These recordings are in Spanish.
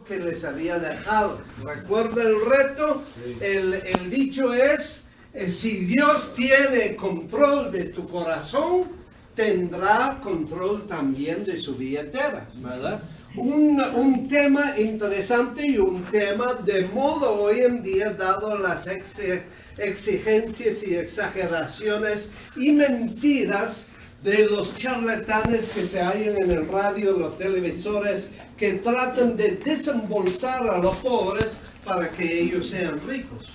que les había dejado. ¿Recuerda el reto? El dicho es, si Dios tiene control de tu corazón, tendrá control también de su billetera, ¿verdad? Un tema interesante y un tema de moda hoy en día, dado las exigencias y exageraciones y mentiras de los charlatanes que se hallan en el radio, los televisores, que tratan de desembolsar a los pobres para que ellos sean ricos.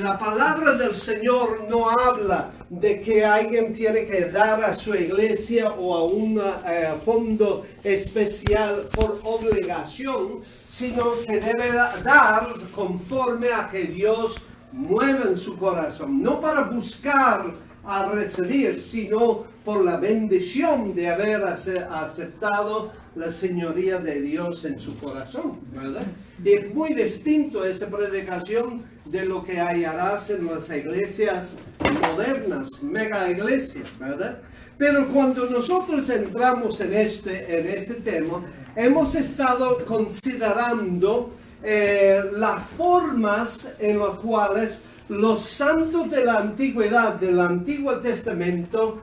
La palabra del Señor no habla de que alguien tiene que dar a su iglesia o a un fondo especial por obligación, sino que debe dar conforme a que Dios mueva en su corazón, no para buscar a recibir, sino por la bendición de haber aceptado la señoría de Dios en su corazón, ¿verdad? Y es muy distinto esa predicación de lo que hallarás en las iglesias modernas, mega iglesias, ¿verdad? Pero cuando nosotros entramos en este tema, hemos estado considerando las formas en las cuales los santos de la antigüedad, del Antiguo Testamento,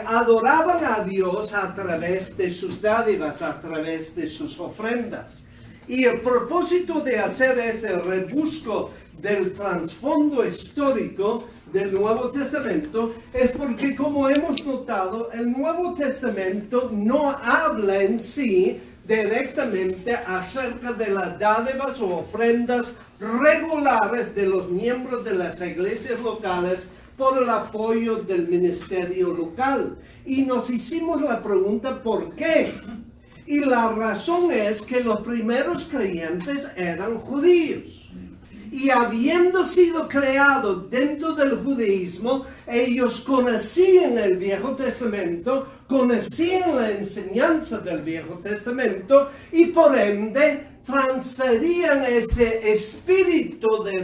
adoraban a Dios a través de sus dádivas, a través de sus ofrendas. Y el propósito de hacer este rebusco del trasfondo histórico del Nuevo Testamento es porque, como hemos notado, el Nuevo Testamento no habla en sí directamente acerca de las dádivas o ofrendas regulares de los miembros de las iglesias locales por el apoyo del ministerio local. Y nos hicimos la pregunta, ¿por qué? Y la razón es que los primeros creyentes eran judíos. Y habiendo sido creados dentro del judaísmo, ellos conocían el Viejo Testamento, conocían la enseñanza del Viejo Testamento y por ende transferían ese espíritu de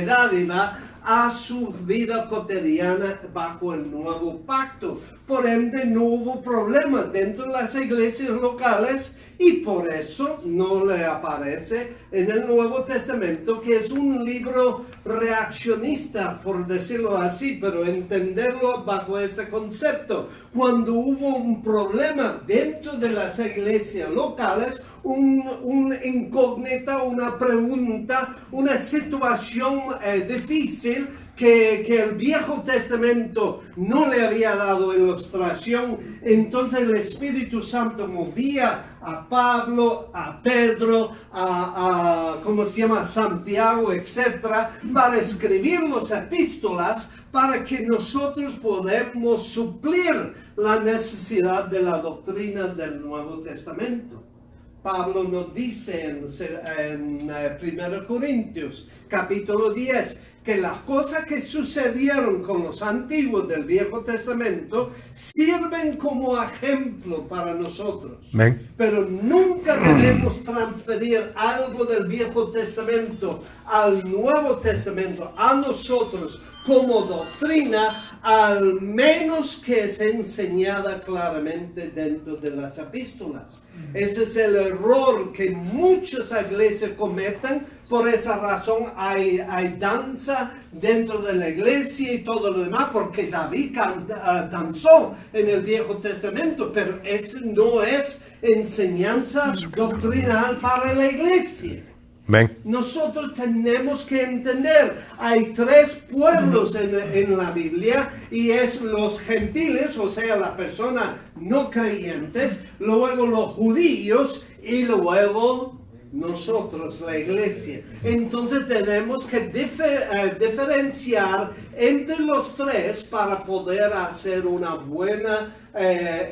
dádiva a su vida cotidiana bajo el nuevo pacto. Por ende no hubo problema dentro de las iglesias locales y por eso no le aparece en el Nuevo Testamento, que es un libro reaccionista, por decirlo así, pero entenderlo bajo este concepto. Cuando hubo un problema dentro de las iglesias locales, una incógnita, una pregunta, una situación difícil que el Viejo Testamento no le había dado ilustración, entonces el Espíritu Santo movía a Pablo, a Pedro, ¿cómo se llama? Santiago, etcétera, para escribir las epístolas para que nosotros podamos suplir la necesidad de la doctrina del Nuevo Testamento. Pablo nos dice en 1 Corintios, capítulo 10, que las cosas que sucedieron con los antiguos del Viejo Testamento sirven como ejemplo para nosotros. Amén. Pero nunca debemos transferir algo del Viejo Testamento al Nuevo Testamento, a nosotros, como doctrina, al menos que sea enseñada claramente dentro de las epístolas. Ese es el error que muchas iglesias cometen. Por esa razón hay danza dentro de la iglesia y todo lo demás, porque David danzó en el Viejo Testamento, pero eso no es enseñanza doctrinal para la iglesia. Amén. Nosotros tenemos que entender, hay tres pueblos en la Biblia, y es los gentiles, o sea, las personas no creyentes, luego los judíos y luego nosotros, la iglesia. Entonces tenemos que diferenciar entre los tres para poder hacer una buena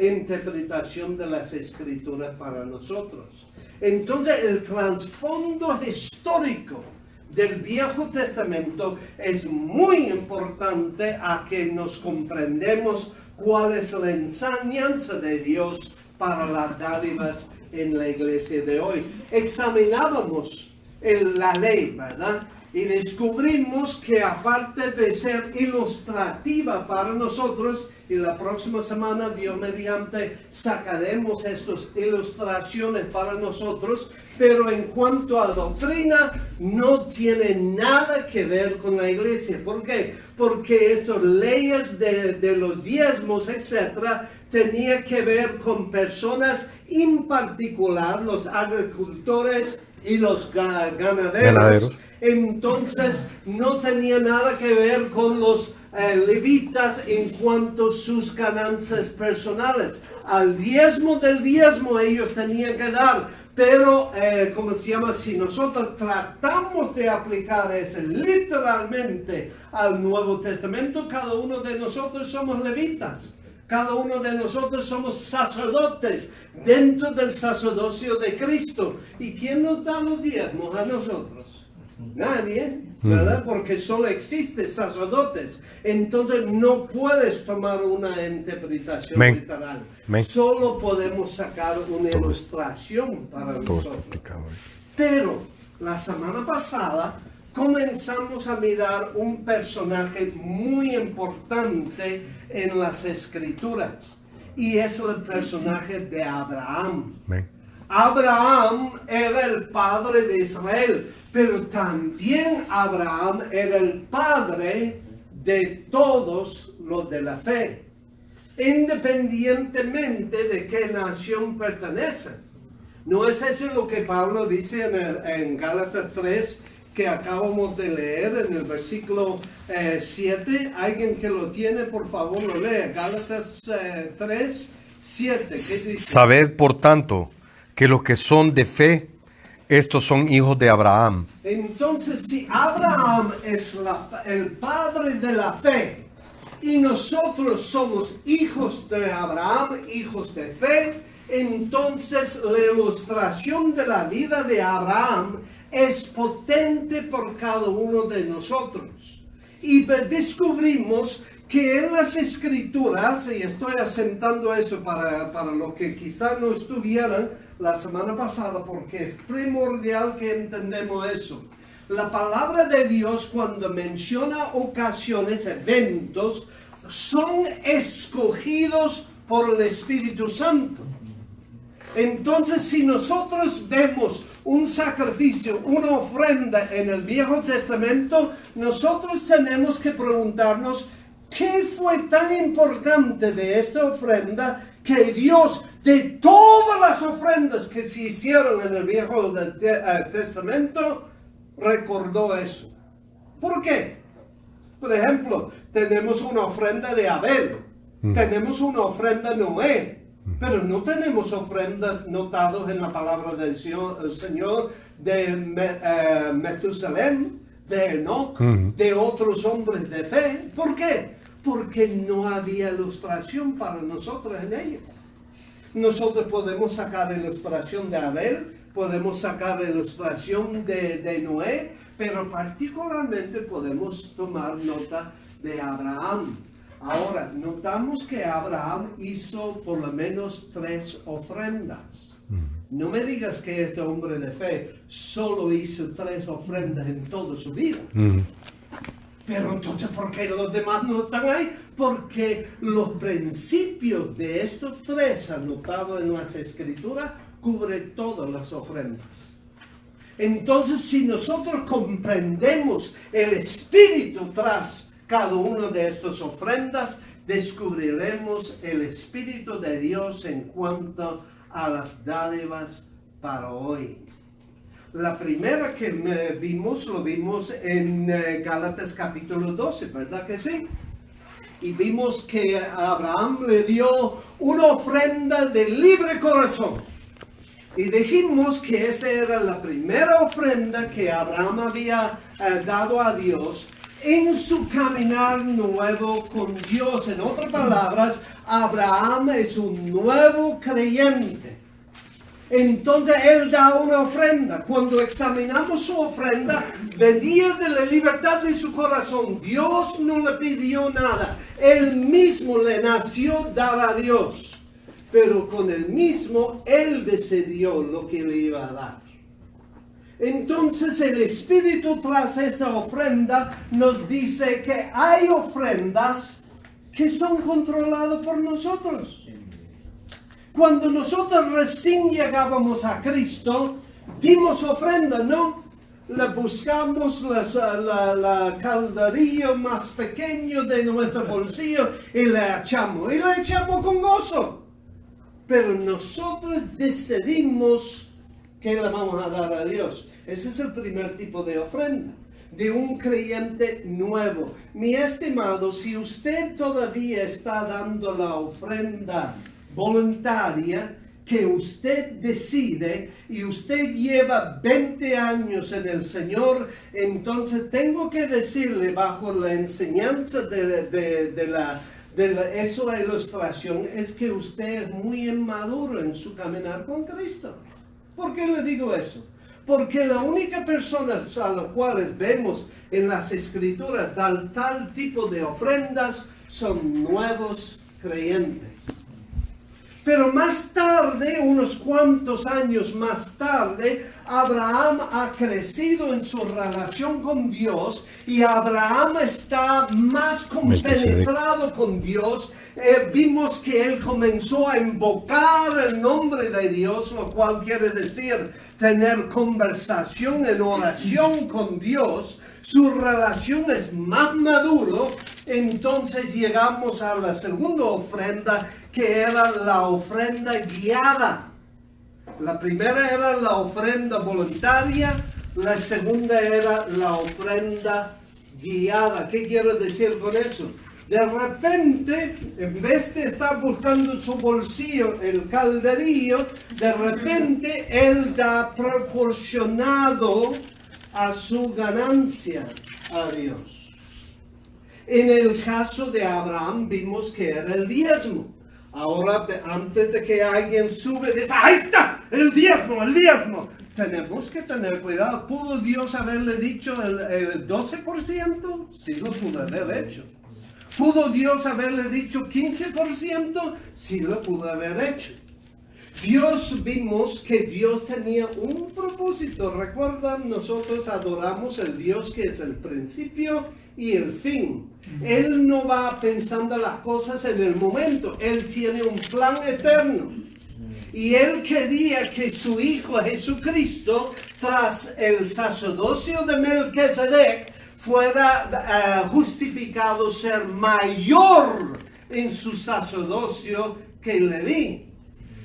interpretación de las escrituras para nosotros. Entonces el trasfondo histórico del Viejo Testamento es muy importante a que nos comprendemos cuál es la enseñanza de Dios para las dádivas en la iglesia de hoy. Examinábamos la ley, ¿verdad? Y descubrimos que aparte de ser ilustrativa para nosotros, y la próxima semana, Dios mediante, sacaremos estas ilustraciones para nosotros, pero en cuanto a doctrina, no tiene nada que ver con la iglesia. ¿Por qué? Porque estas leyes de los diezmos, etcétera, tenía que ver con personas en particular, los agricultores y los ganaderos. Entonces no tenía nada que ver con los levitas en cuanto a sus ganancias personales. Al diezmo del diezmo ellos tenían que dar, pero ¿cómo se llama? Si nosotros tratamos de aplicar eso literalmente al Nuevo Testamento, cada uno de nosotros somos levitas. Cada uno de nosotros somos sacerdotes dentro del sacerdocio de Cristo. ¿Y quién nos da los diezmos a nosotros? Nadie, ¿verdad? Porque solo existen sacerdotes. Entonces no puedes tomar una interpretación literal. Solo podemos sacar una ilustración para nosotros. Pero la semana pasada comenzamos a mirar un personaje muy importante en las Escrituras. Y es el personaje de Abraham. Abraham era el padre de Israel, pero también Abraham era el padre de todos los de la fe, independientemente de qué nación pertenecen. ¿No es eso lo que Pablo dice en Gálatas 3, que acabamos de leer en el versículo 7? Alguien que lo tiene, por favor, lo lea. Gálatas 3, 7. ¿Qué dice? Sabed, por tanto, que los que son de fe, estos son hijos de Abraham. Entonces, si Abraham es el padre de la fe y nosotros somos hijos de Abraham, hijos de fe, entonces la ilustración de la vida de Abraham es potente por cada uno de nosotros. Y descubrimos que en las Escrituras, y estoy asentando eso para los que quizá no estuvieran la semana pasada, porque es primordial que entendamos eso. La palabra de Dios, cuando menciona ocasiones, eventos, son escogidos por el Espíritu Santo. Entonces, si nosotros vemos un sacrificio, una ofrenda en el Viejo Testamento, nosotros tenemos que preguntarnos, ¿qué fue tan importante de esta ofrenda que Dios, de todas las ofrendas que se hicieron en el Viejo Testamento, recordó eso? ¿Por qué? Por ejemplo, tenemos una ofrenda de Abel, tenemos una ofrenda de Noé, pero no tenemos ofrendas notadas en la palabra del Señor de Metusalem, de Enoch, de otros hombres de fe. ¿Por qué? Porque no había ilustración para nosotros en ello. Nosotros podemos sacar ilustración de Abel, podemos sacar ilustración de Noé, pero particularmente podemos tomar nota de Abraham. Ahora, notamos que Abraham hizo por lo menos 3 ofrendas. No me digas que este hombre de fe solo hizo 3 ofrendas en toda su vida. Pero entonces, ¿por qué los demás no están ahí? Porque los principios de estos 3 anotados en las Escrituras cubren todas las ofrendas. Entonces, si nosotros comprendemos el espíritu tras cada una de estas ofrendas, descubriremos el Espíritu de Dios en cuanto a las dádivas para hoy. La primera que lo vimos en Gálatas capítulo 12, ¿verdad que sí? Y vimos que Abraham le dio una ofrenda de libre corazón. Y dijimos que esta era la primera ofrenda que Abraham había dado a Dios en su caminar nuevo con Dios. En otras palabras, Abraham es un nuevo creyente. Entonces él da una ofrenda. Cuando examinamos su ofrenda, venía de la libertad de su corazón. Dios no le pidió nada. Él mismo le nació dar a Dios. Pero con él mismo, él decidió lo que le iba a dar. Entonces el Espíritu tras esa ofrenda nos dice que hay ofrendas que son controladas por nosotros. Cuando nosotros recién llegábamos a Cristo, dimos ofrenda, ¿no? Le buscamos la calderillo más pequeño de nuestro bolsillo y le echamos con gozo. Pero nosotros decidimos que le vamos a dar a Dios. Ese es el primer tipo de ofrenda, de un creyente nuevo. Mi estimado, si usted todavía está dando la ofrenda voluntaria que usted decide y usted lleva 20 años en el Señor, entonces tengo que decirle, bajo la enseñanza de esa ilustración, es que usted es muy inmaduro en su caminar con Cristo. ¿Por qué le digo eso? Porque la única persona a las cuales vemos en las Escrituras tal tipo de ofrendas son nuevos creyentes. Pero más tarde, unos cuantos años más tarde, Abraham ha crecido en su relación con Dios y Abraham está más compenetrado con Dios. Vimos que él comenzó a invocar el nombre de Dios, lo cual quiere decir tener conversación en oración con Dios. Su relación es más maduro. Entonces llegamos a la segunda ofrenda, que era la ofrenda guiada. La primera era la ofrenda voluntaria, la segunda era la ofrenda guiada. ¿Qué quiero decir con eso? De repente, en vez de estar buscando en su bolsillo el calderillo, de repente él da proporcionado a su ganancia a Dios. En el caso de Abraham vimos que era el diezmo. Ahora, antes de que alguien sube, dice, ¡ahí está! ¡El diezmo! ¡El diezmo! Tenemos que tener cuidado. ¿Pudo Dios haberle dicho el 12%? Sí lo pudo haber hecho. ¿Pudo Dios haberle dicho 15%? Sí lo pudo haber hecho. Vimos que Dios tenía un propósito. Recuerdan, nosotros adoramos el Dios que es el principio y el fin. Él no va pensando las cosas en el momento. Él tiene un plan eterno. Y Él quería que su Hijo Jesucristo, tras el sacerdocio de Melquisedec, fuera justificado ser mayor en su sacerdocio que Leví.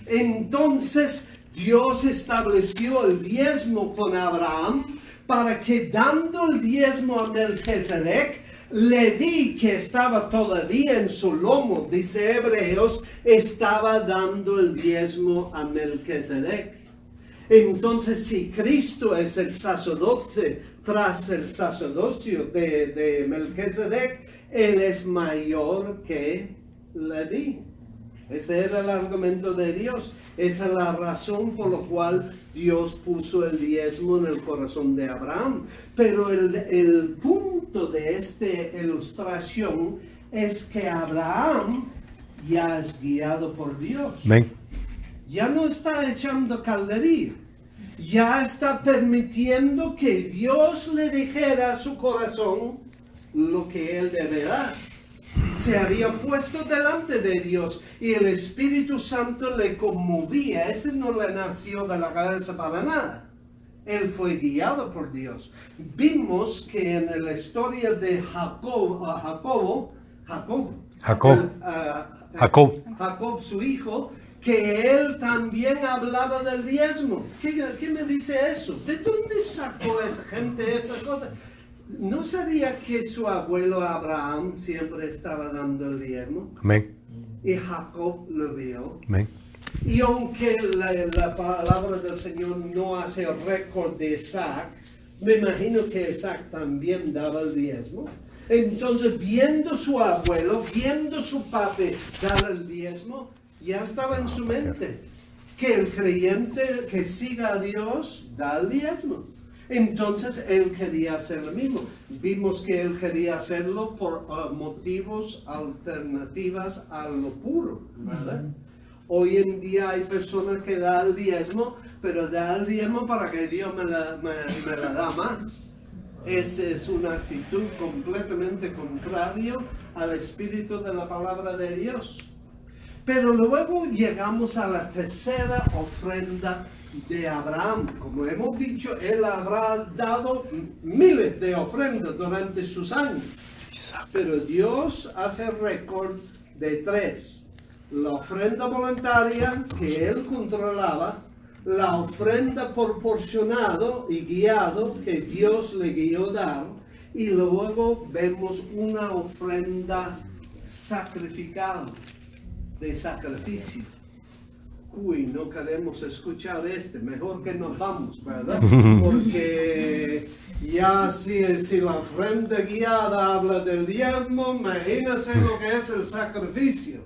Entonces Dios estableció el diezmo con Abraham para que, dando el diezmo a Melquisedec, Leví, que estaba todavía en su lomo, dice Hebreos, estaba dando el diezmo a Melquisedec. Entonces, si Cristo es el sacerdote tras el sacerdocio de Melquisedec, Él es mayor que Leví. Este era el argumento de Dios. Esa es la razón por la cual Dios puso el diezmo en el corazón de Abraham. Pero el punto de esta ilustración es que Abraham ya es guiado por Dios. Amén. Ya no está echando caldería. Ya está permitiendo que Dios le dijera a su corazón lo que él debe dar. Se había puesto delante de Dios y el Espíritu Santo le conmovía. Ese no le nació de la cabeza para nada. Él fue guiado por Dios. Vimos que en la historia de Jacob, su hijo, que él también hablaba del diezmo. ¿Qué me dice eso? ¿De dónde sacó esa gente esas cosas? ¿No sabía que su abuelo Abraham siempre estaba dando el diezmo? Amén. Y Jacob lo vio. Amén. Y aunque la palabra del Señor no hace récord de Isaac, me imagino que Isaac también daba el diezmo. Entonces, viendo su abuelo, viendo su papi dar el diezmo, ya estaba en su mente que el creyente que siga a Dios da el diezmo. Entonces él quería hacer lo mismo. Vimos que él quería hacerlo por motivos alternativos a lo puro, ¿verdad? Hoy en día hay personas que dan el diezmo, pero da el diezmo para que Dios me la da más. Esa es una actitud completamente contraria al espíritu de la palabra de Dios. Pero luego llegamos a la tercera ofrenda de Abraham. Como hemos dicho, él habrá dado miles de ofrendas durante sus años. Pero Dios hace récord de 3. La ofrenda voluntaria que él controlaba, la ofrenda proporcionado y guiado que Dios le guió a dar, y luego vemos una ofrenda sacrificada, de sacrificio. Uy, no queremos escuchar mejor que nos vamos, ¿verdad? Porque ya si la ofrenda guiada habla del diezmo, imagínense lo que es el sacrificio.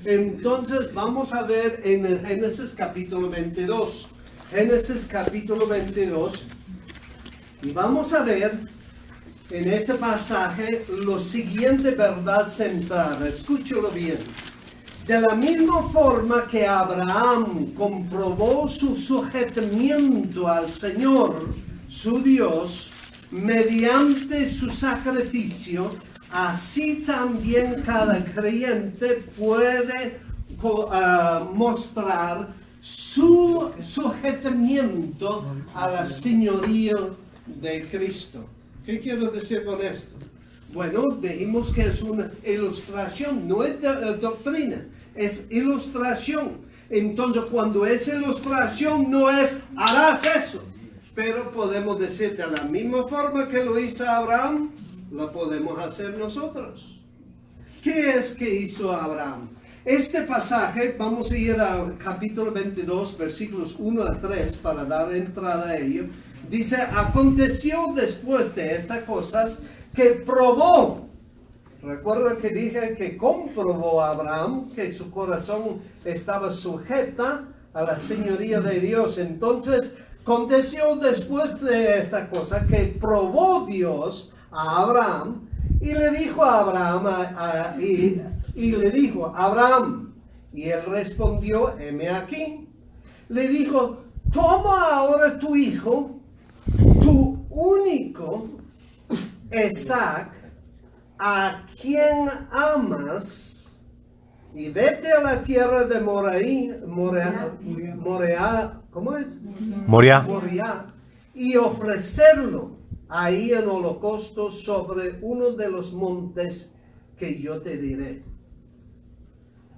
Entonces vamos a ver en el Génesis capítulo 22. Génesis capítulo 22. Y vamos a ver en este pasaje lo siguiente verdad central. Escúchalo bien. De la misma forma que Abraham comprobó su sujetamiento al Señor, su Dios, mediante su sacrificio, así también cada creyente puede mostrar su sujetamiento a la señoría de Cristo. ¿Qué quiero decir con esto? Bueno, dijimos que es una ilustración, no es doctrina, es ilustración. Entonces, cuando es ilustración, no es harás eso. Pero podemos decir de la misma forma que lo hizo Abraham, lo podemos hacer nosotros. ¿Qué es que hizo Abraham? Este pasaje, vamos a ir al capítulo 22, versículos 1 a 3, para dar entrada a ello. Dice, aconteció después de estas cosas que probó. Recuerda que dije que comprobó Abraham que su corazón estaba sujeta a la señoría de Dios. Entonces, aconteció después de esta cosa que probó Dios a Abraham y le dijo a Abraham, Abraham, y él respondió, heme aquí. Le dijo, toma ahora tu hijo, tu único Isaac, a quien amas, y vete a la tierra de Moriah, ¿cómo es? Moriah, y ofrecerlo ahí en holocausto sobre uno de los montes que yo te diré.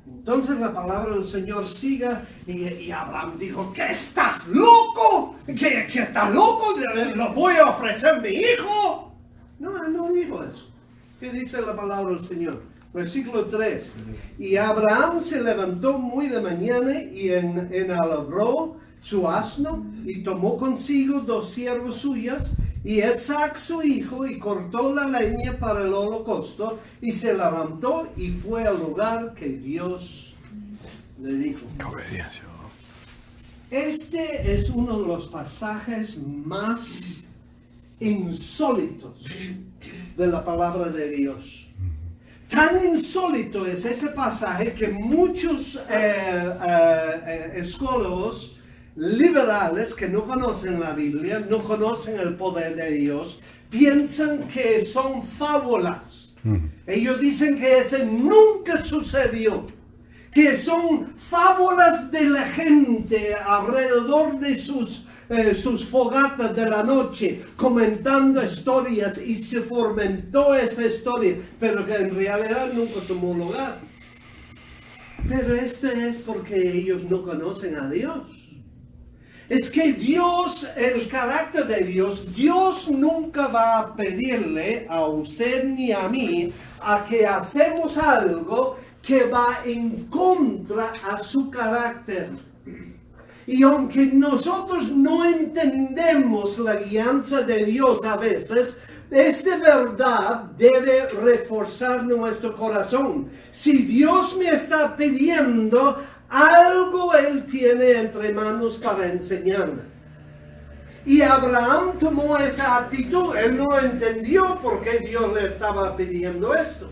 Entonces la palabra del Señor siga y Abraham dijo, ¿qué estás loco? ¿Qué estás loco? ¿Lo voy a ofrecer mi hijo? No, él no dijo eso. ¿Qué dice la palabra del Señor? Versículo 3. Y Abraham se levantó muy de mañana y enalabró su asno y tomó consigo 2 siervos suyas y Isaac su hijo y cortó la leña para el holocausto y se levantó y fue al lugar que Dios le dijo. ¡Qué obediencia! Este es uno de los pasajes más insólitos de la palabra de Dios. Tan insólito es ese pasaje que muchos escólogos liberales que no conocen la Biblia, no conocen el poder de Dios, piensan que son fábulas. Ellos dicen que ese nunca sucedió, que son fábulas de la gente alrededor de sus fogatas de la noche, comentando historias, y se fomentó esa historia, pero que en realidad nunca tomó lugar. Pero esto es porque ellos no conocen a Dios. Es que Dios, el carácter de Dios, Dios nunca va a pedirle a usted ni a mí a que hacemos algo que va en contra a su carácter. Y aunque nosotros no entendemos la guianza de Dios a veces, esta verdad debe reforzar nuestro corazón. Si Dios me está pidiendo algo, Él tiene entre manos para enseñarme. Y Abraham tomó esa actitud. Él no entendió por qué Dios le estaba pidiendo esto.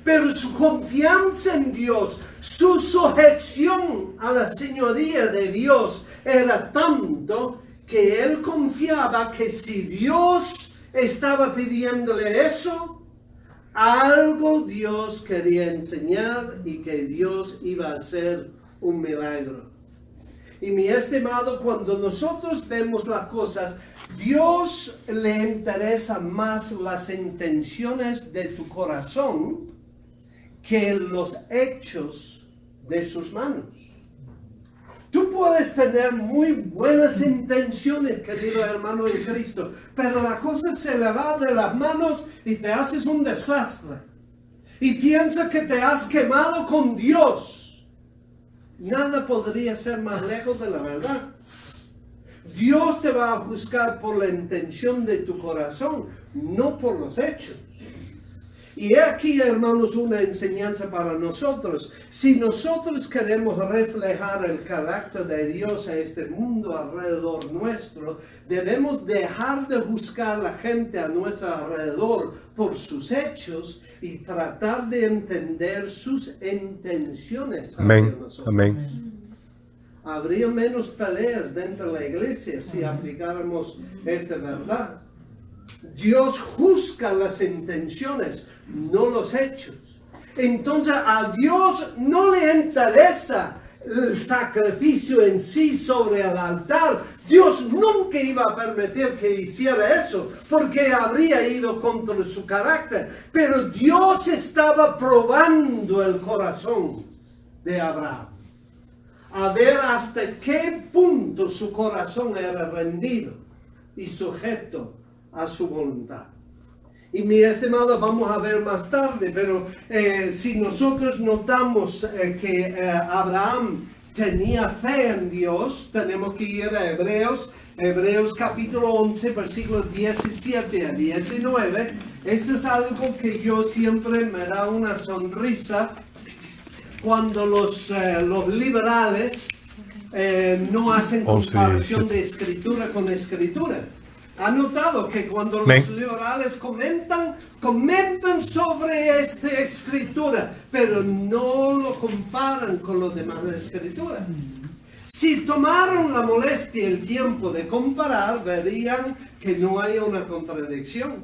Pero su confianza en Dios, su sujeción a la señoría de Dios era tanto que él confiaba que si Dios estaba pidiéndole eso, algo Dios quería enseñar y que Dios iba a hacer un milagro. Y mi estimado, cuando nosotros vemos las cosas, Dios le interesa más las intenciones de tu corazón que los hechos de sus manos. Tú puedes tener muy buenas intenciones, querido hermano en Cristo, pero la cosa se le va de las manos y te haces un desastre. Y piensas que te has quemado con Dios. Nada podría ser más lejos de la verdad. Dios te va a juzgar por la intención de tu corazón, no por los hechos. Y aquí, hermanos, una enseñanza para nosotros. Si nosotros queremos reflejar el carácter de Dios a este mundo alrededor nuestro, debemos dejar de juzgar a la gente a nuestro alrededor por sus hechos y tratar de entender sus intenciones hacia Amén. nosotros. Amén. Habría menos peleas dentro de la iglesia si aplicáramos esta verdad. Dios juzga las intenciones, no los hechos. Entonces a Dios no le interesa el sacrificio en sí sobre el altar. Dios nunca iba a permitir que hiciera eso, porque habría ido contra su carácter. Pero Dios estaba probando el corazón de Abraham, a ver hasta qué punto su corazón era rendido y sujeto a su voluntad. Y mi estimado, vamos a ver más tarde, pero si nosotros notamos que Abraham tenía fe en Dios, tenemos que ir a Hebreos capítulo 11, versículos 17 a 19. Esto es algo que yo siempre me da una sonrisa cuando los liberales no hacen comparación de escritura con escritura. Ha notado que cuando los liberales comentan sobre esta escritura, pero no lo comparan con los demás de escritura. Si tomaron la molestia y el tiempo de comparar, verían que no hay una contradicción.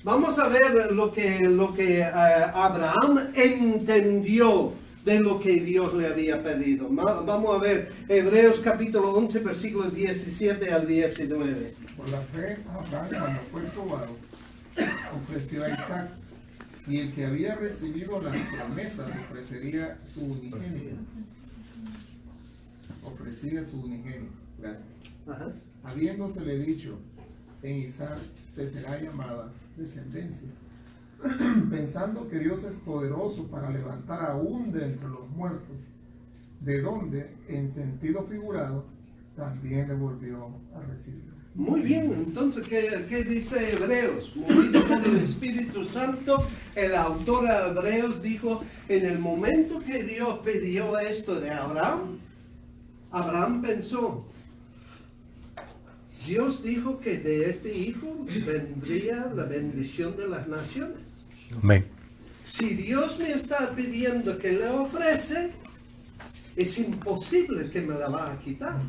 Vamos a ver lo que Abraham entendió de lo que Dios le había pedido. Vamos a ver Hebreos capítulo 11, versículos 17 al 19. Por la fe, Abraham, cuando fue probado, ofreció a Isaac, y el que había recibido las promesas ofrecía su unigénito. Gracias. Ajá. Habiéndosele dicho, en Isaac te será llamada descendencia, pensando que Dios es poderoso para levantar aún de entre los muertos, de donde, en sentido figurado, también le volvió a recibir. Muy bien, entonces, ¿qué dice Hebreos? Movido por el Espíritu Santo, el autor de Hebreos dijo, en el momento que Dios pidió esto de Abraham, Abraham pensó, Dios dijo que de este hijo vendría la bendición de las naciones. Amén. Si Dios me está pidiendo que le ofrece, es imposible que me la va a quitar.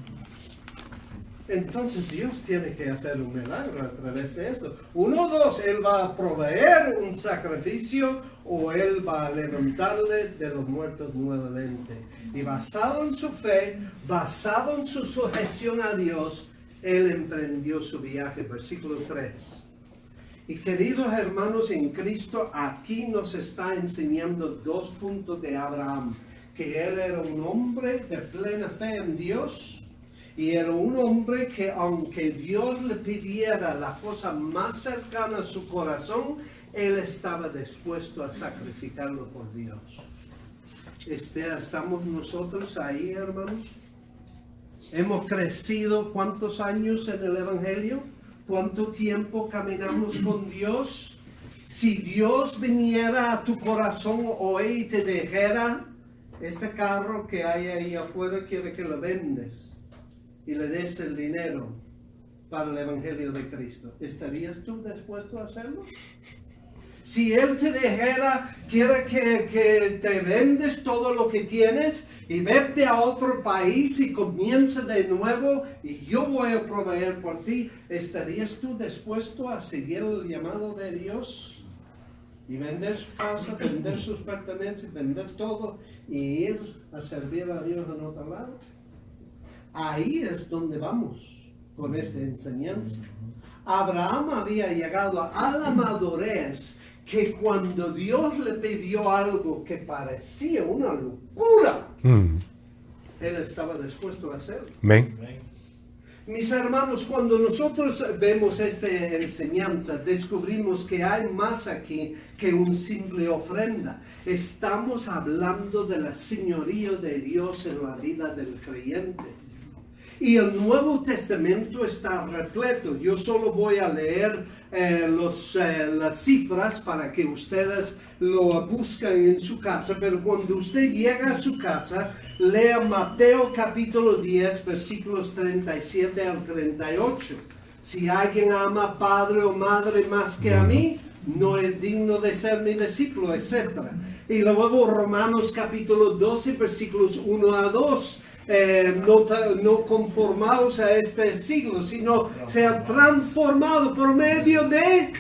Entonces Dios tiene que hacer un milagro a través de esto. 1, 2, Él va a proveer un sacrificio o Él va a levantarle de los muertos nuevamente. Y basado en su fe, basado en su sujeción a Dios, Él emprendió su viaje. Versículo 3. Y queridos hermanos en Cristo, aquí nos está enseñando 2 puntos de Abraham. Que él era un hombre de plena fe en Dios. Y era un hombre que aunque Dios le pidiera la cosa más cercana a su corazón, él estaba dispuesto a sacrificarlo por Dios. ¿Estamos nosotros ahí, hermanos? ¿Hemos crecido cuántos años en el Evangelio? ¿Cuánto tiempo caminamos con Dios? Si Dios viniera a tu corazón hoy y te dijera, este carro que hay ahí afuera quiere que lo vendes y le des el dinero para el Evangelio de Cristo, ¿estarías tú dispuesto a hacerlo? Si Él te dijera, quiere que te vendes todo lo que tienes y vete a otro país y comienza de nuevo y yo voy a proveer por ti, ¿estarías tú dispuesto a seguir el llamado de Dios? Y vender su casa, vender sus pertenencias, vender todo y ir a servir a Dios en otro lado. Ahí es donde vamos con esta enseñanza. Abraham había llegado a la madurez que cuando Dios le pidió algo que parecía una locura, él estaba dispuesto a hacerlo. Amén. Mis hermanos, cuando nosotros vemos esta enseñanza, descubrimos que hay más aquí que una simple ofrenda. Estamos hablando de la señorío de Dios en la vida del creyente. Y el Nuevo Testamento está repleto. Yo solo voy a leer las cifras para que ustedes lo busquen en su casa. Pero cuando usted llega a su casa, lea Mateo capítulo 10, versículos 37 al 38. Si alguien ama padre o madre más que a mí, no es digno de ser mi discípulo, etc. Y luego Romanos capítulo 12, versículos 1 a 2. No conformados a este siglo, sino sean transformados por medio de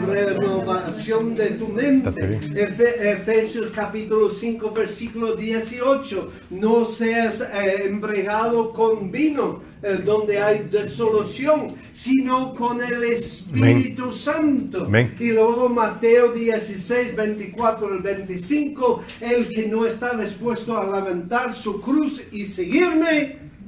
renovación de tu mente. Efesios capítulo 5, versículo 18. No seas embriagado con vino, donde hay desolación, sino con el Espíritu Santo. Y luego Mateo 16, 24 al 25. El que no está dispuesto a levantar su cruz y seguirme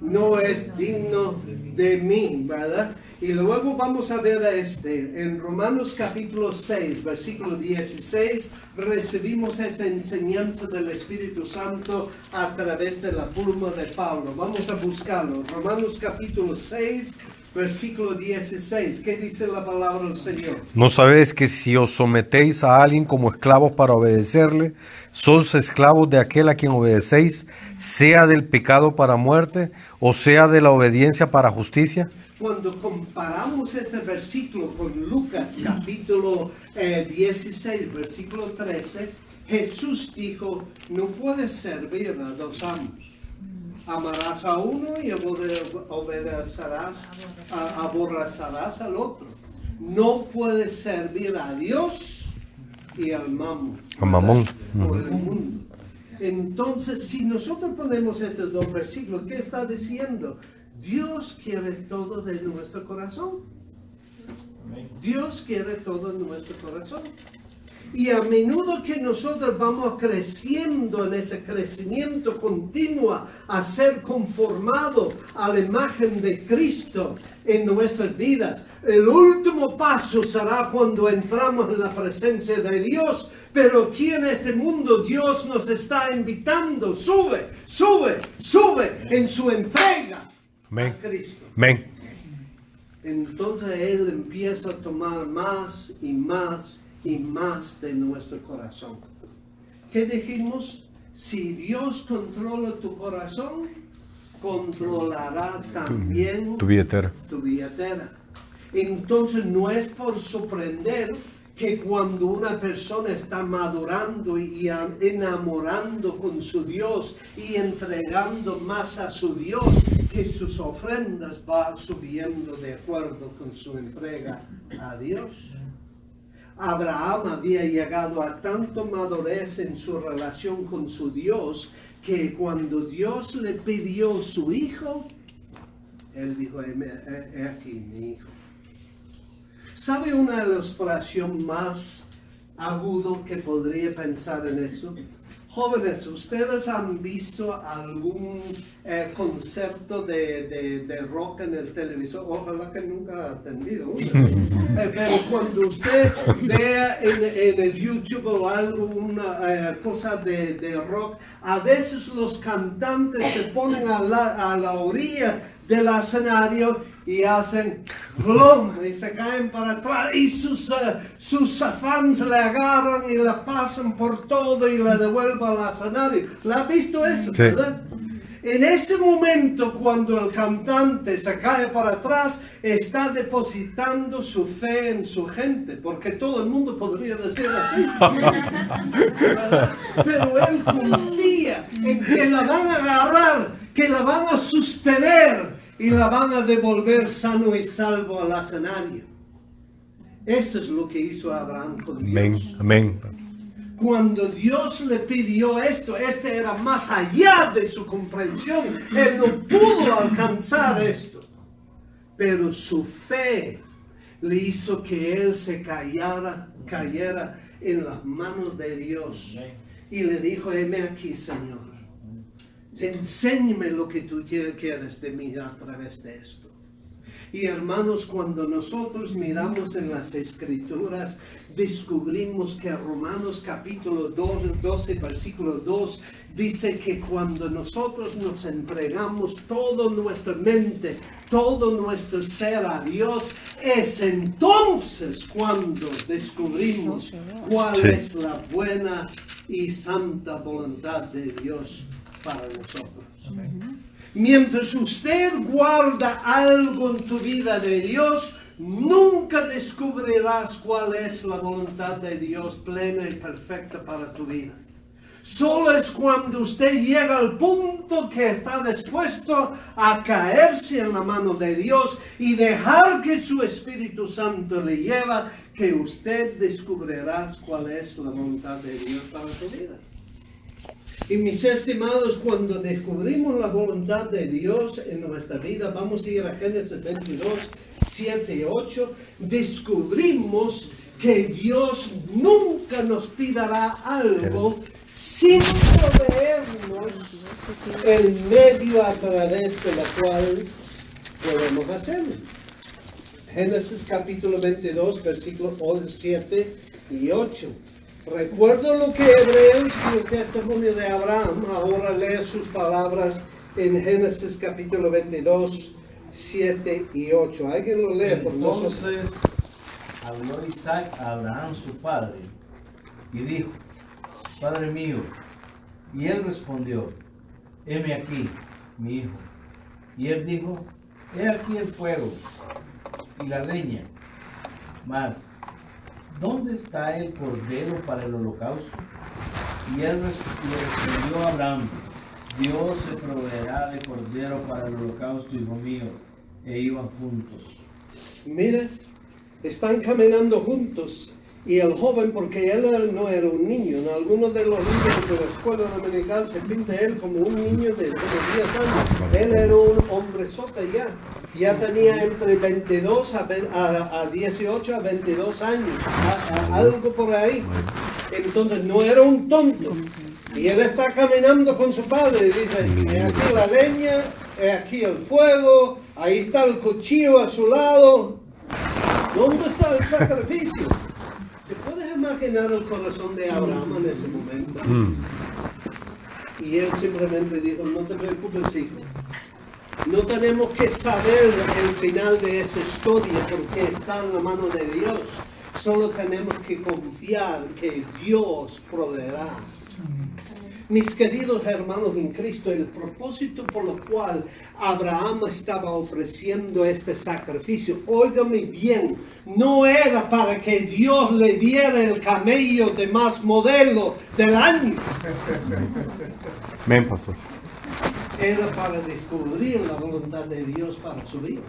no es digno de mí, ¿verdad? Y luego vamos a ver en Romanos capítulo 6, versículo 16, recibimos esa enseñanza del Espíritu Santo a través de la pluma de Pablo. Vamos a buscarlo. Romanos capítulo 6, versículo 16. ¿Qué dice la palabra del Señor? ¿No sabéis que si os sometéis a alguien como esclavos para obedecerle, sois esclavos de aquel a quien obedecéis, sea del pecado para muerte o sea de la obediencia para justicia? Cuando comparamos este versículo con Lucas capítulo 16, versículo 13, Jesús dijo, no puedes servir a dos amos. Amarás a uno y aborrecerás al otro. No puedes servir a Dios y al mamón. Por el mundo. Entonces, si nosotros ponemos estos dos versículos, ¿qué está diciendo? Dios quiere todo de nuestro corazón. Dios quiere todo en nuestro corazón. Y a menudo que nosotros vamos creciendo en ese crecimiento continuo a ser conformado a la imagen de Cristo en nuestras vidas, el último paso será cuando entramos en la presencia de Dios. Pero aquí en este mundo Dios nos está invitando, sube en su entrega a Cristo. Amén. Entonces Él empieza a tomar más y más y más de nuestro corazón. ¿Qué dijimos? Si Dios controla tu corazón, controlará también tu billetera. Entonces no es por sorprender que cuando una persona está madurando y enamorando con su Dios y entregando más a su Dios, que sus ofrendas van subiendo de acuerdo con su entrega a Dios. Abraham había llegado a tanto madurez en su relación con su Dios que cuando Dios le pidió su hijo, él dijo, he aquí mi hijo. ¿Sabe una ilustración más agudo que podría pensar en eso? Jóvenes, ¿ustedes han visto algún concierto de rock en el televisor? Ojalá que nunca ha tenido uno. Pero cuando usted vea en el YouTube o alguna cosa de rock, a veces los cantantes se ponen a la orilla del escenario y hacen glom y se caen para atrás y sus fans le agarran y la pasan por todo y la devuelven al escenario. ¿La has visto eso? Sí. ¿Verdad? En ese momento, cuando el cantante se cae para atrás, está depositando su fe en su gente, porque todo el mundo podría decir así. ¿Verdad? Pero él confía en que la van a agarrar, que la van a sostener y la van a devolver sano y salvo al escenario. Esto es lo que hizo Abraham con Dios. Amén. Cuando Dios le pidió esto, este era más allá de su comprensión. Él no pudo alcanzar esto. Pero su fe le hizo que él se cayera en las manos de Dios. Y le dijo, heme aquí, Señor. Enséñame lo que tú quieres de mí a través de esto. Y hermanos, cuando nosotros miramos en las Escrituras, descubrimos que Romanos capítulo 12, versículo 2, dice que cuando nosotros nos entregamos toda nuestra mente, todo nuestro ser a Dios, es entonces cuando descubrimos cuál es la buena y santa voluntad de Dios para nosotros. Amén. Mientras usted guarda algo en tu vida de Dios, nunca descubrirás cuál es la voluntad de Dios plena y perfecta para tu vida. Solo es cuando usted llega al punto que está dispuesto a caerse en la mano de Dios y dejar que su Espíritu Santo le lleve, que usted descubrirá cuál es la voluntad de Dios para tu vida. Y mis estimados, cuando descubrimos la voluntad de Dios en nuestra vida, vamos a ir a Génesis 22, 7 y 8, descubrimos que Dios nunca nos pedirá algo sin proveernos el medio a través de la cual podemos hacerlo. Génesis capítulo 22, versículos 7 y 8. Recuerdo lo que Hebreos y el testimonio de Abraham. Ahora lee sus palabras en Génesis capítulo 22, 7 y 8. ¿Alguien lo lee por nosotros? Entonces habló Isaac a Abraham su padre y dijo, Padre mío. Y él respondió, heme aquí, mi hijo. Y él dijo, he aquí el fuego y la leña, mas ¿dónde está el cordero para el holocausto? Y él respondió a Abraham, Dios se proveerá de cordero para el holocausto, hijo mío. E iban juntos. Mire, están caminando juntos. Y el joven, porque él no era un niño, en algunos de los libros de la escuela dominical se pinta él como un niño de 10 años. Él era un hombrezote ya tenía entre 22 a 18 a 22 años, algo por ahí. Entonces no era un tonto. Y él está caminando con su padre y dice, he aquí la leña, he aquí el fuego, ahí está el cuchillo a su lado. ¿Dónde está el sacrificio? ¿Te puedes imaginar el corazón de Abraham en ese momento? Y él simplemente dijo, no te preocupes, hijo. No tenemos que saber el final de esa historia porque está en la mano de Dios. Solo tenemos que confiar que Dios proveerá. Mis queridos hermanos en Cristo, el propósito por lo cual Abraham estaba ofreciendo este sacrificio, óigame bien, no era para que Dios le diera el camello de más modelo del año. Amén, pastor. Era para descubrir la voluntad de Dios para su vida.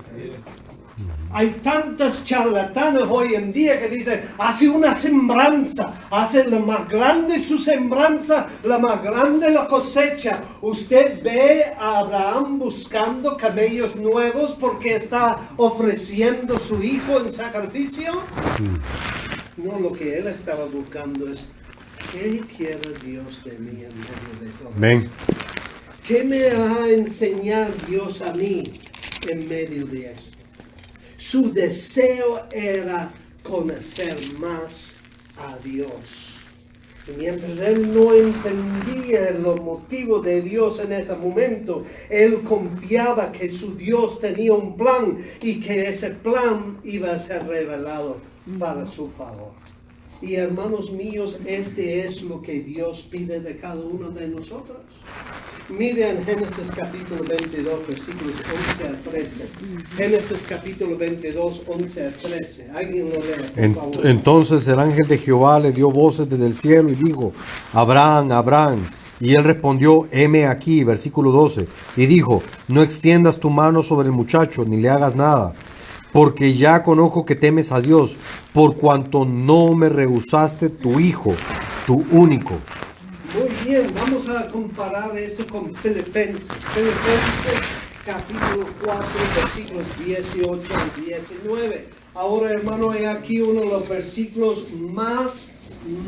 Hay tantas charlatanas hoy en día que dicen, hace una sembranza, hace la más grande su sembranza, la más grande la cosecha. ¿Usted ve a Abraham buscando camellos nuevos porque está ofreciendo su hijo en sacrificio? No, lo que él estaba buscando es, ¿qué quiere Dios de mí en medio de todo? Amén. ¿Qué me va a enseñar Dios a mí en medio de esto? Su deseo era conocer más a Dios. Y mientras él no entendía el motivo de Dios en ese momento, él confiaba que su Dios tenía un plan y que ese plan iba a ser revelado para su favor. Y hermanos míos, este es lo que Dios pide de cada uno de nosotros. Mire en Génesis capítulo 22, versículos 11 a 13. Génesis capítulo 22, 11 a 13. Alguien lo lea, por favor. Entonces el ángel de Jehová le dio voces desde el cielo y dijo, Abraham, Abraham. Y él respondió, heme aquí, versículo 12. Y dijo, no extiendas tu mano sobre el muchacho, ni le hagas nada, porque ya conozco que temes a Dios, por cuanto no me rehusaste tu hijo, tu único. Muy bien, vamos a comparar esto con Filipenses. Filipenses capítulo 4, versículos 18 al 19. Ahora, hermano, he aquí uno de los versículos más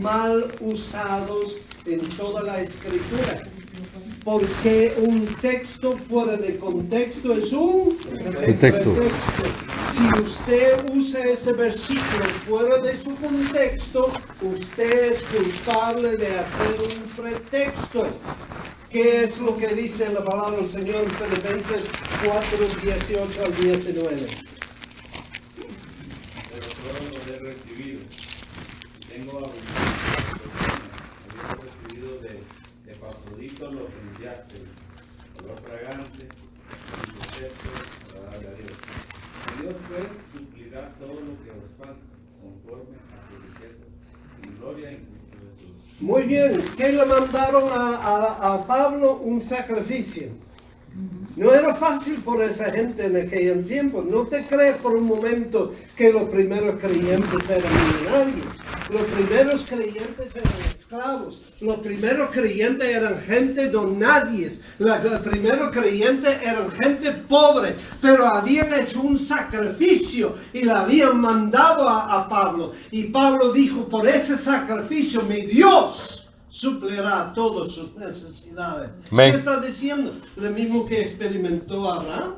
mal usados en toda la escritura. Porque un texto fuera de contexto es un Pretexto. Si usted usa ese versículo fuera de su contexto, usted es culpable de hacer un pretexto. ¿Qué es lo que dice la palabra del Señor en Filipenses 4, 18 al 19? Pero solo los he recibido. Tengo recibido de Epafrodito lo que enviaste, olor fragante, y concepto agradable a Dios. Y Dios pues suplirá todo lo que os falta, conforme a su riqueza y gloria en Cristo Jesús. Muy bien, ¿qué le mandaron a Pablo? Un sacrificio. No era fácil por esa gente en aquel tiempo. No te crees por un momento que los primeros creyentes eran millonarios. Los primeros creyentes eran esclavos. Los primeros creyentes eran gente donadies. Los primeros creyentes eran gente pobre. Pero habían hecho un sacrificio y le habían mandado a Pablo. Y Pablo dijo, por ese sacrificio mi Dios suplirá todas sus necesidades. Amén. ¿Qué está diciendo? Lo mismo que experimentó Abraham.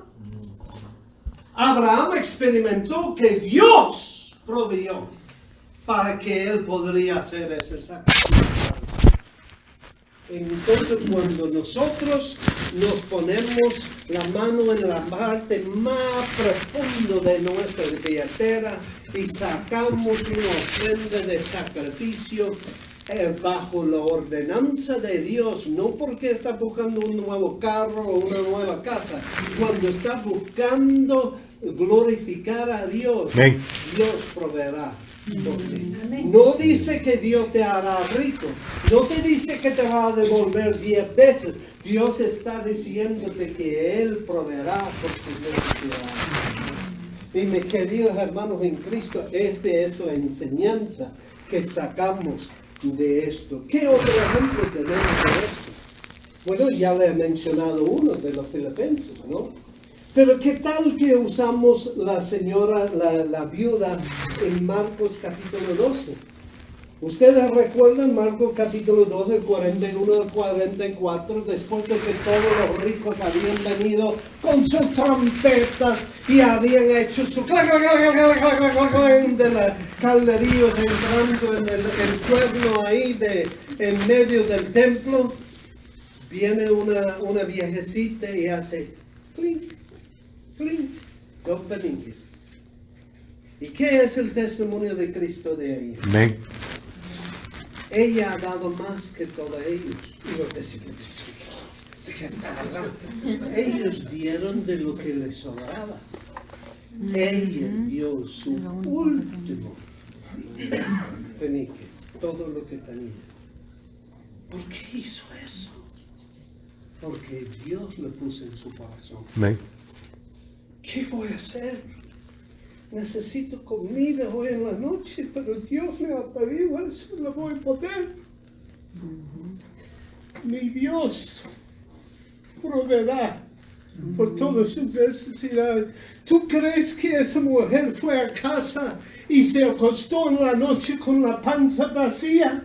Abraham experimentó que Dios proveyó para que él podría hacer ese sacrificio. Entonces, cuando nosotros nos ponemos la mano en la parte más profunda de nuestra billetera y sacamos una ofrenda de sacrificio bajo la ordenanza de Dios, no porque está buscando un nuevo carro o una nueva casa, cuando está buscando glorificar a Dios, Amén. Dios proveerá. No dice que Dios te hará rico, no te dice que te va a devolver 10 veces. Dios está diciéndote que Él proveerá por sus necesidades. Y mis queridos hermanos en Cristo, esta es la enseñanza que sacamos de esto. ¿Qué otro ejemplo tenemos de esto? Bueno, ya le he mencionado uno de los filipenses, ¿no? Pero ¿qué tal que usamos la señora, la viuda en Marcos capítulo 12? Ustedes recuerdan Marcos capítulo 12, 41 al 44, después de que todos los ricos habían venido con sus trompetas y habían hecho su de la calderíos entrando en el pueblo ahí en medio del templo, viene una viejecita y hace clink, clink, 2 peniques. ¿Y qué es el testimonio de Cristo de ella? Amén. Ella ha dado más que todos ellos. Y los discípulos, ¿de qué está hablando? Ellos dieron de lo que les sobraba. Ella dio su último peniques, todo lo que tenía. ¿Por qué hizo eso? Porque Dios le puso en su corazón. Amén. ¿Qué voy a hacer? Necesito comida hoy en la noche, pero Dios me ha pedido eso, lo voy a poner. Mi Dios proveerá por todas sus necesidades. ¿Tú crees que esa mujer fue a casa y se acostó en la noche con la panza vacía?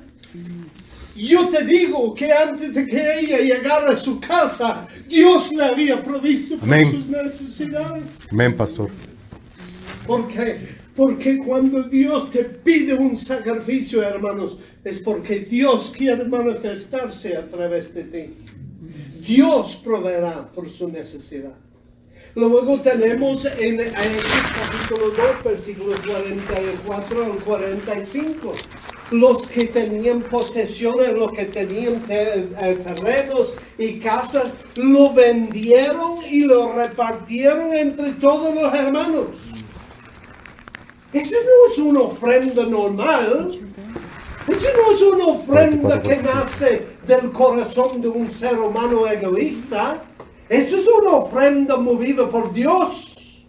Yo te digo que antes de que ella llegara a su casa, Dios le había provisto por Amén. sus necesidades. Amén, pastor. ¿Por qué? Porque cuando Dios te pide un sacrificio, hermanos, es porque Dios quiere manifestarse a través de ti. Dios proveerá por su necesidad. Luego tenemos en Hechos capítulo 2, versículos 44 al 45. los que tenían posesiones, los que tenían terrenos y casas, lo vendieron y lo repartieron entre todos los hermanos. Esa no es una ofrenda normal. Esa no es una ofrenda que nace del corazón de un ser humano egoísta. Eso es una ofrenda movida por Dios.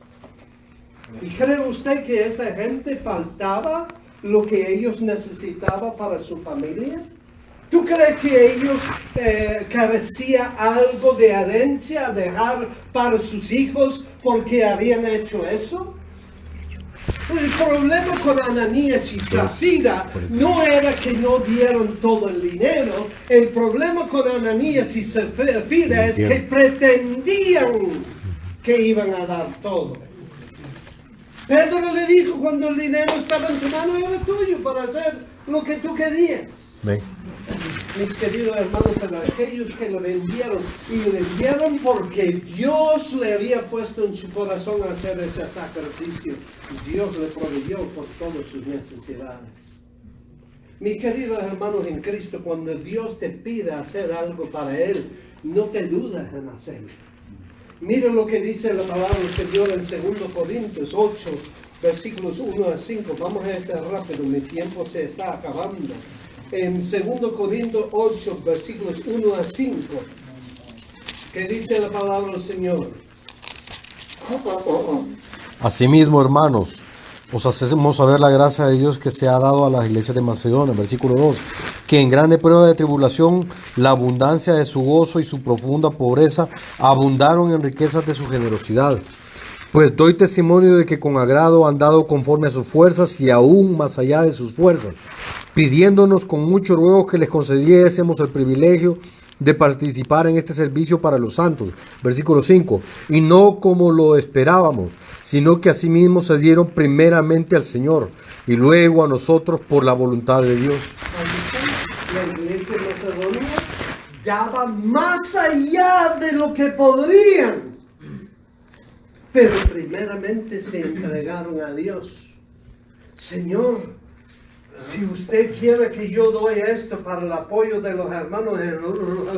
¿Y cree usted que a esa gente faltaba lo que ellos necesitaban para su familia? ¿Tú crees que ellos carecían algo de herencia a dejar para sus hijos porque habían hecho eso? El problema con Ananías y Zafira no era que no dieron todo el dinero. El problema con Ananías y Zafira es que pretendían que iban a dar todo. Pedro le dijo cuando el dinero estaba en tu mano, era tuyo para hacer lo que tú querías. Amén. Mis queridos hermanos, pero aquellos que lo vendieron, y lo vendieron porque Dios le había puesto en su corazón hacer ese sacrificio. Dios le proveyó por todas sus necesidades. Mis queridos hermanos en Cristo, cuando Dios te pide hacer algo para Él, no te dudas en hacerlo. Mira lo que dice la palabra del Señor en 2 Corintios 8, versículos 1 a 5. Vamos a estar rápido, mi tiempo se está acabando. En 2 Corintios 8, versículos 1 a 5, que dice la palabra del Señor. Asimismo, hermanos, os hacemos saber la gracia de Dios que se ha dado a las iglesias de Macedonia, versículo 2, que en grande prueba de tribulación, la abundancia de su gozo y su profunda pobreza abundaron en riquezas de su generosidad. Pues doy testimonio de que con agrado han dado conforme a sus fuerzas y aún más allá de sus fuerzas, pidiéndonos con mucho ruego que les concediésemos el privilegio de participar en este servicio para los santos. Versículo 5. Y no como lo esperábamos, sino que asimismo se dieron primeramente al Señor y luego a nosotros por la voluntad de Dios. La iglesia de Macedonia daba más allá de lo que podrían, pero primeramente se entregaron a Dios. Señor, si usted quiere que yo doy esto para el apoyo de los hermanos en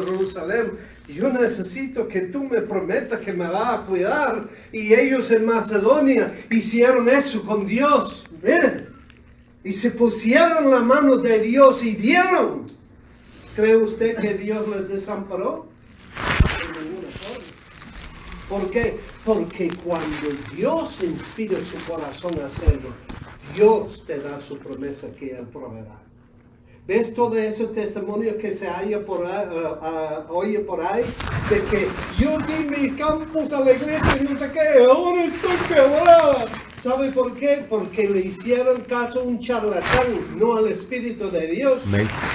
Jerusalén, yo necesito que tú me prometas que me vas a cuidar. Y ellos en Macedonia hicieron eso con Dios. Miren, y se pusieron la mano de Dios y dieron. ¿Cree usted que Dios les desamparó? De ninguna forma. ¿Por qué? Porque cuando Dios inspira su corazón a hacerlo, Dios te da su promesa que Él proveerá. ¿Ves todo ese testimonio que se haya por ahí, oye por ahí? De que yo di mis campos a la iglesia y no sé qué, ahora estoy quebrada. ¿Sabe por qué? Porque le hicieron caso a un charlatán, no al Espíritu de Dios.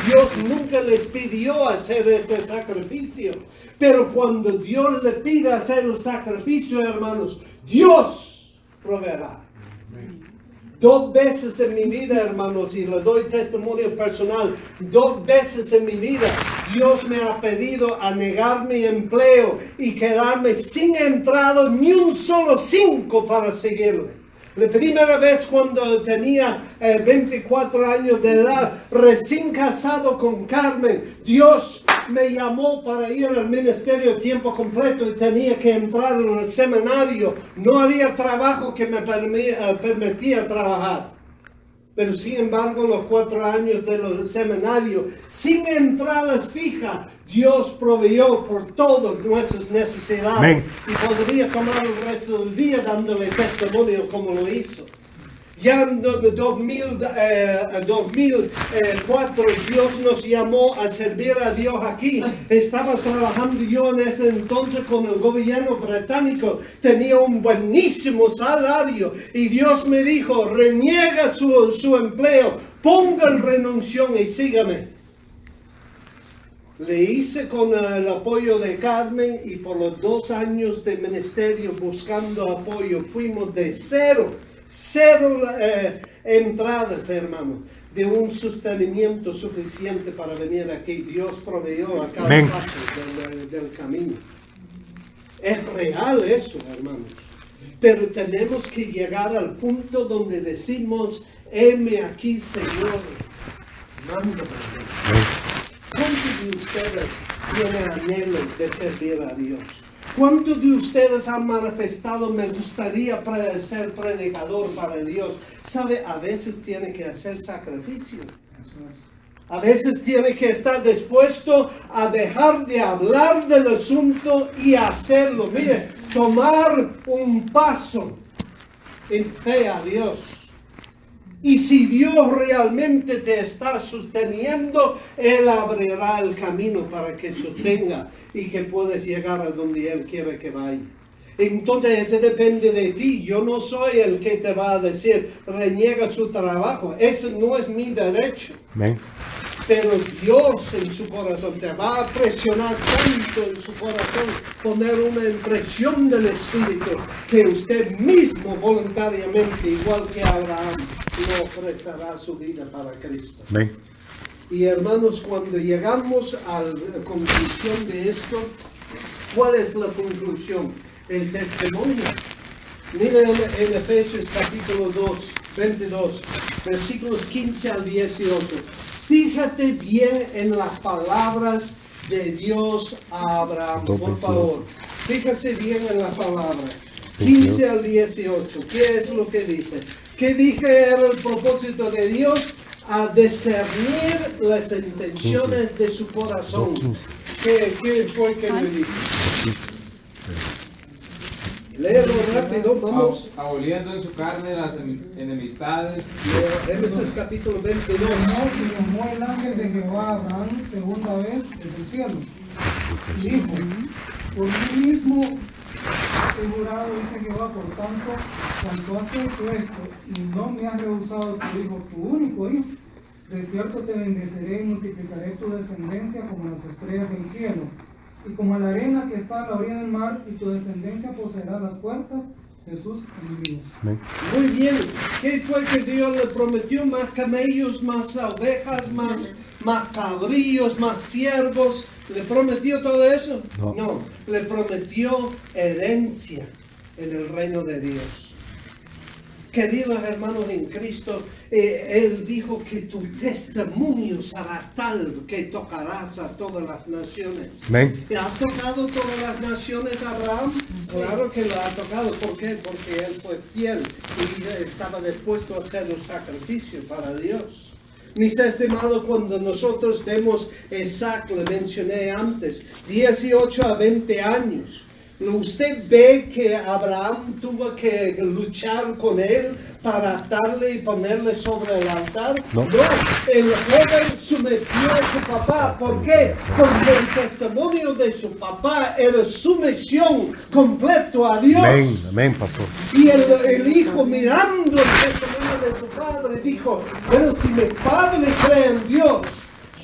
Dios nunca les pidió hacer ese sacrificio. Pero cuando Dios le pide hacer el sacrificio, hermanos, Dios proveerá. 2 veces en mi vida, hermanos, y le doy testimonio personal, 2 veces en mi vida Dios me ha pedido a negar mi empleo y quedarme sin entrada ni un solo 5 para seguirle. La primera vez cuando tenía 24 años de edad, recién casado con Carmen, Dios me llamó para ir al ministerio a tiempo completo y tenía que entrar en el seminario. No había trabajo que me permitía trabajar. Pero sin embargo, los 4 años del seminario, sin entradas fijas, Dios proveyó por todas nuestras necesidades. Amén. Y podría tomar el resto del día dándole testimonio como lo hizo. Ya en 2004 Dios nos llamó a servir a Dios aquí. Estaba trabajando yo en ese entonces con el gobierno británico. Tenía un buenísimo salario. Y Dios me dijo, reniega su empleo, ponga en renunción y sígame. Le hice con el apoyo de Carmen y por los 2 años de ministerio buscando apoyo fuimos de cero entradas, hermanos, de un sostenimiento suficiente para venir aquí. Dios proveyó a cada paso del camino. Es real eso, hermanos. Pero tenemos que llegar al punto donde decimos, heme aquí, Señor. mándame. Amén. ¿Cuántos de ustedes tienen anhelo de servir a Dios? ¿Cuántos de ustedes han manifestado, me gustaría ser predicador para Dios? ¿Sabe? A veces tiene que hacer sacrificio. A veces tiene que estar dispuesto a dejar de hablar del asunto y hacerlo. Mire, tomar un paso en fe a Dios. Y si Dios realmente te está sosteniendo, Él abrirá el camino para que sostenga y que puedas llegar a donde Él quiere que vaya. Entonces eso depende de ti. Yo no soy el que te va a decir, reniega su trabajo. Eso no es mi derecho. Amén. Pero Dios en su corazón te va a presionar tanto en su corazón, poner una impresión del Espíritu, que usted mismo voluntariamente, igual que Abraham, lo ofrecerá su vida para Cristo. Amén. Y hermanos, cuando llegamos a la conclusión de esto, ¿cuál es la conclusión? El testimonio. Miren en Efesios capítulo 2, 22, versículos 15 al 18. Fíjate bien en las palabras de Dios a Abraham, por favor. Fíjese bien en las palabras. 15 al 18. ¿Qué es lo que dice? ¿Qué dije era el propósito de Dios? A discernir las intenciones de su corazón. ¿Qué fue que le dije? Léelo rápido, vamos. Aboliendo en su carne las enemistades. Génesis capítulo 22. Y llamó el ángel de Jehová a Abraham segunda vez desde el cielo. Y dijo, por mí mismo he jurado, dice Jehová, por tanto, cuanto has hecho esto, y no me has rehusado tu hijo, tu único hijo, de cierto te bendeciré y multiplicaré tu descendencia como las estrellas del cielo, y como la arena que está a la orilla del mar, y tu descendencia poseerá las puertas de sus enemigos. Amén. Muy bien. ¿Qué fue que Dios le prometió? Más camellos, más ovejas, más cabrillos, más siervos. ¿Le prometió todo eso? No. Le prometió herencia en el reino de Dios. Queridos hermanos en Cristo, Él dijo que tu testimonio será tal que tocarás a todas las naciones. Amén. ¿Ha tocado todas las naciones Abraham? Claro que lo ha tocado. ¿Por qué? Porque él fue fiel y estaba dispuesto a hacer el sacrificio para Dios. Mis estimados, cuando nosotros vemos Isaac, le mencioné antes, 18 a 20 años. ¿Usted ve que Abraham tuvo que luchar con él para atarle y ponerle sobre el altar? No. El joven sometió a su papá. ¿Por qué? Porque el testimonio de su papá era sumisión completo a Dios. Amén. Amén, pastor. Y el hijo, mirando el testimonio de su padre, dijo, pero si mi padre cree en Dios,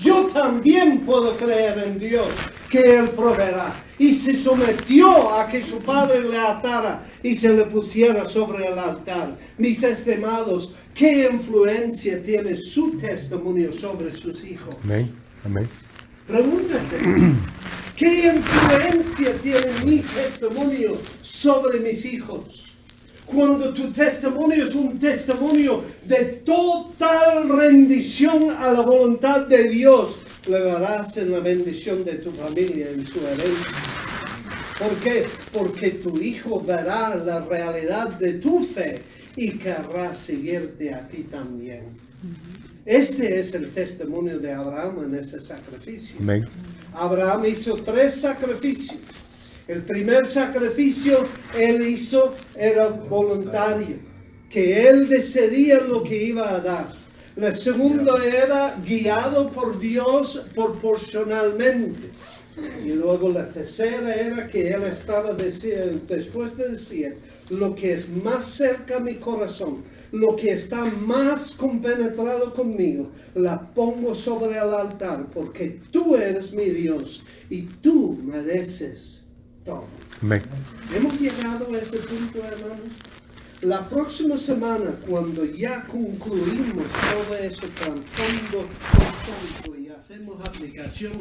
yo también puedo creer en Dios, que Él proveerá. Y se sometió a que su padre le atara y se le pusiera sobre el altar. Mis estimados, ¿qué influencia tiene su testimonio sobre sus hijos? Amén. Amén. Pregúntate, ¿qué influencia tiene mi testimonio sobre mis hijos? Cuando tu testimonio es un testimonio de total rendición a la voluntad de Dios, le verás en la bendición de tu familia, en su herencia. ¿Por qué? Porque tu hijo verá la realidad de tu fe y querrá seguirte a ti también. Este es el testimonio de Abraham en ese sacrificio. Amén. Abraham hizo 3 sacrificios. El primer sacrificio él hizo era voluntario, que él decidía lo que iba a dar. El segundo era guiado por Dios proporcionalmente. Y luego la tercera era que él estaba después de decir, lo que es más cerca a mi corazón, lo que está más compenetrado conmigo, la pongo sobre el altar, porque tú eres mi Dios y tú mereces todo. Amén. Hemos llegado a ese punto, hermanos. La próxima semana, cuando ya concluimos todo ese trasfondo, y ya hacemos aplicación,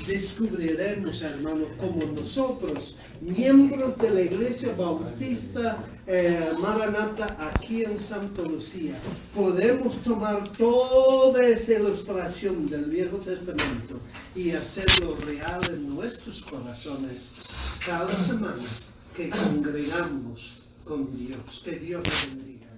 descubriremos, hermanos, como nosotros, miembros de la Iglesia Bautista Maranatha aquí en Santa Lucía, podemos tomar toda esa ilustración del Viejo Testamento y hacerlo real en nuestros corazones cada semana que congregamos con Dios. Que Dios nos bendiga.